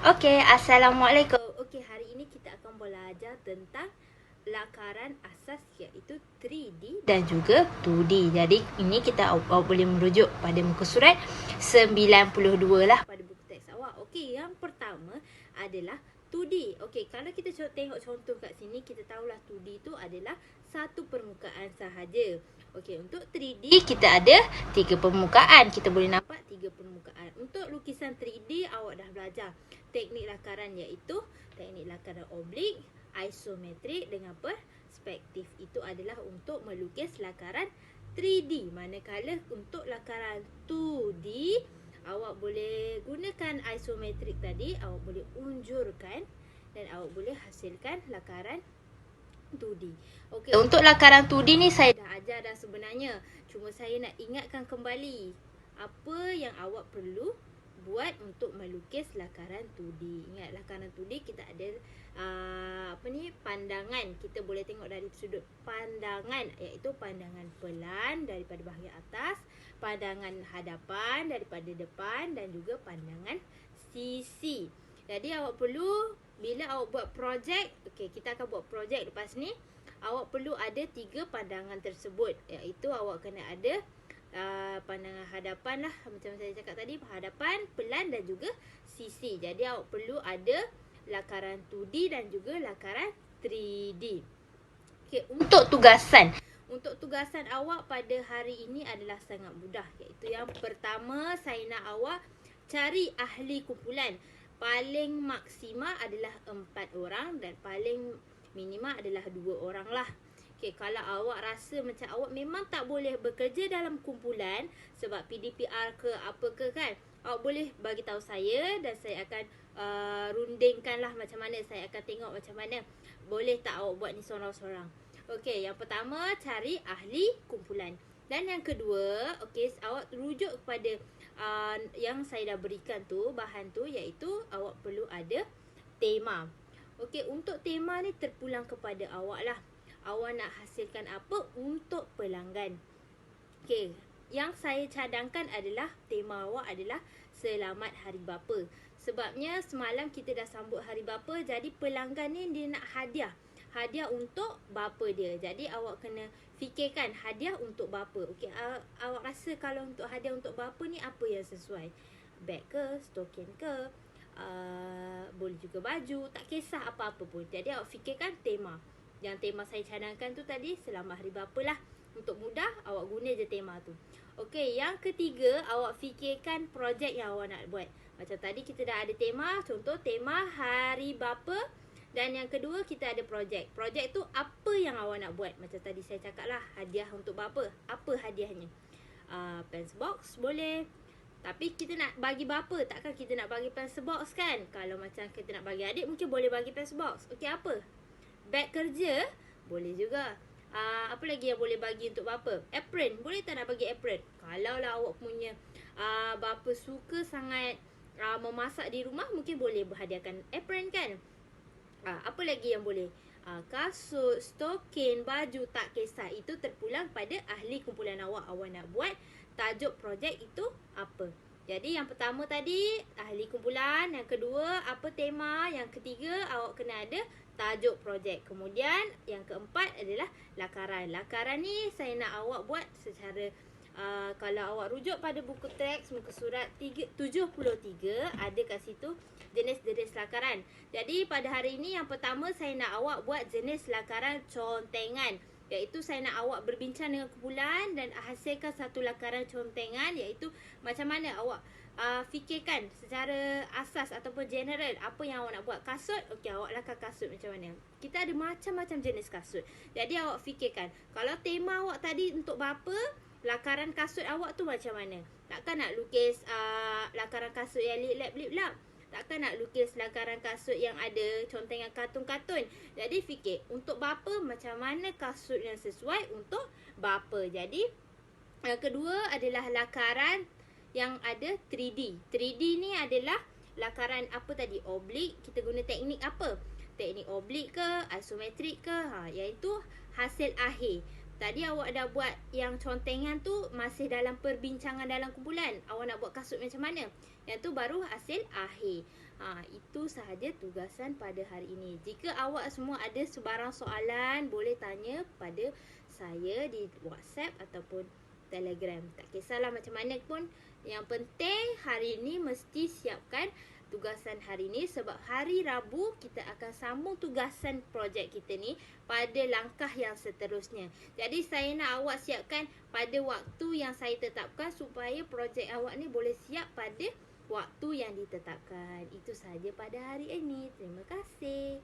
Okey, Assalamualaikum. Okey, hari ini kita akan belajar tentang lakaran asas iaitu 3D dan juga 2D. Jadi ini kita awak boleh merujuk pada muka surat 92 lah pada buku teks awak. Okey, yang pertama adalah 2D. Okey, kalau kita tengok contoh kat sini, kita tahulah 2D itu adalah satu permukaan sahaja. Okey, untuk 3D kita ada 3 permukaan. Kita boleh nampak 3 permukaan. Untuk lukisan 3D awak dah belajar teknik lakaran iaitu teknik lakaran oblik, isometrik dengan perspektif. Itu adalah untuk melukis lakaran 3D. Manakala untuk lakaran 2D, awak boleh gunakan isometrik tadi, awak boleh unjurkan dan awak boleh hasilkan lakaran 2D. Okey, untuk lakaran 2D ni saya dah ajar dah sebenarnya. Cuma saya nak ingatkan kembali apa yang awak perlu buat untuk melukis lakaran 2D. Ingat lakaran 2D kita ada pandangan. Kita boleh tengok dari sudut pandangan iaitu pandangan pelan daripada bahagian atas, pandangan hadapan daripada depan dan juga pandangan sisi. Jadi awak perlu bila awak buat projek, okey kita akan buat projek lepas ni, awak perlu ada 3 pandangan tersebut iaitu awak kena ada pandangan hadapan lah, macam saya cakap tadi, hadapan, pelan dan juga sisi. Jadi awak perlu ada lakaran 2D dan juga lakaran 3D. Okey, untuk tugasan awak pada hari ini adalah sangat mudah, iaitu yang pertama saya nak awak cari ahli kumpulan. Paling maksima adalah 4 orang dan paling minima adalah 2 orang lah. Okay, kalau awak rasa macam awak memang tak boleh bekerja dalam kumpulan sebab PDPR ke apa ke kan, awak boleh bagi tahu saya dan saya akan rundingkan lah macam mana, saya akan tengok macam mana. Boleh tak awak buat ni seorang-seorang. Okey, yang pertama cari ahli kumpulan. Dan yang kedua, okey, awak rujuk kepada yang saya dah berikan tu, bahan tu, iaitu awak perlu ada tema. Okey, untuk tema ni terpulang kepada awak lah. Awak nak hasilkan apa untuk pelanggan. Okey, yang saya cadangkan adalah tema awak adalah Selamat Hari Bapa. Sebabnya semalam kita dah sambut Hari Bapa, jadi pelanggan ni dia nak hadiah. Hadiah untuk bapa dia. Jadi awak kena fikirkan hadiah untuk bapa. Okey, awak rasa kalau untuk hadiah untuk bapa ni apa yang sesuai? Beg ke, stokin ke, boleh juga baju, tak kisah apa-apa pun. Jadi awak fikirkan tema. Yang tema saya cadangkan tu tadi Selamat Hari Bapa lah. Untuk mudah awak guna je tema tu. Okey, yang ketiga awak fikirkan projek yang awak nak buat. Macam tadi kita dah ada tema, contoh tema Hari Bapa. Dan yang kedua kita ada projek. Projek tu apa yang awak nak buat. Macam tadi saya cakap lah, hadiah untuk bapa. Apa hadiahnya? Pencil box boleh. Tapi kita nak bagi bapa, takkan kita nak bagi pencil box kan? Kalau macam kita nak bagi adik, mungkin boleh bagi pencil box. Okey, apa? Beg kerja boleh juga. Apa lagi yang boleh bagi untuk bapa? Apron, boleh tak nak bagi apron? Kalau lah awak punya bapa suka sangat memasak di rumah, mungkin boleh berhadiahkan apron kan. Apa lagi yang boleh? Kasut, stokin, baju, tak kisah. Itu terpulang pada ahli kumpulan awak. Awak nak buat tajuk projek itu apa. Jadi yang pertama tadi ahli kumpulan, yang kedua apa tema, yang ketiga awak kena ada tajuk projek. Kemudian yang keempat adalah lakaran. Lakaran ni saya nak awak buat secara kalau awak rujuk pada buku teks muka surat 73 ada kat situ jenis-jenis lakaran. Jadi pada hari ini yang pertama saya nak awak buat jenis lakaran contengan. Iaitu saya nak awak berbincang dengan kumpulan dan hasilkan satu lakaran contengan, iaitu macam mana awak fikirkan secara asas ataupun general apa yang awak nak buat. Kasut, okey, awak lakar kasut macam mana. Kita ada macam-macam jenis kasut. Jadi awak fikirkan, kalau tema awak tadi untuk bapa, lakaran kasut awak tu macam mana. Takkan nak lukis lakaran kasut yang lip-lap. Takkan nak lukis lakaran kasut yang ada contengan kartun-kartun. Jadi fikir, untuk bapa macam mana kasut yang sesuai untuk bapa. Jadi yang kedua adalah lakaran yang ada 3D. 3D ni adalah lakaran apa tadi? Oblik. Kita guna teknik apa? Teknik oblik ke, isometrik ke? Iaitu hasil akhir. Tadi awak dah buat yang contengan tu masih dalam perbincangan dalam kumpulan. Awak nak buat kasut macam mana? Yang tu baru hasil akhir. Itu sahaja tugasan pada hari ini. Jika awak semua ada sebarang soalan, boleh tanya pada saya di WhatsApp ataupun Telegram. Tak kisahlah macam mana pun. Yang penting hari ini mesti siapkan tugasan hari ni, sebab hari Rabu kita akan sambung tugasan projek kita ni pada langkah yang seterusnya. Jadi saya nak awak siapkan pada waktu yang saya tetapkan supaya projek awak ni boleh siap pada waktu yang ditetapkan. Itu sahaja pada hari ini. Terima kasih.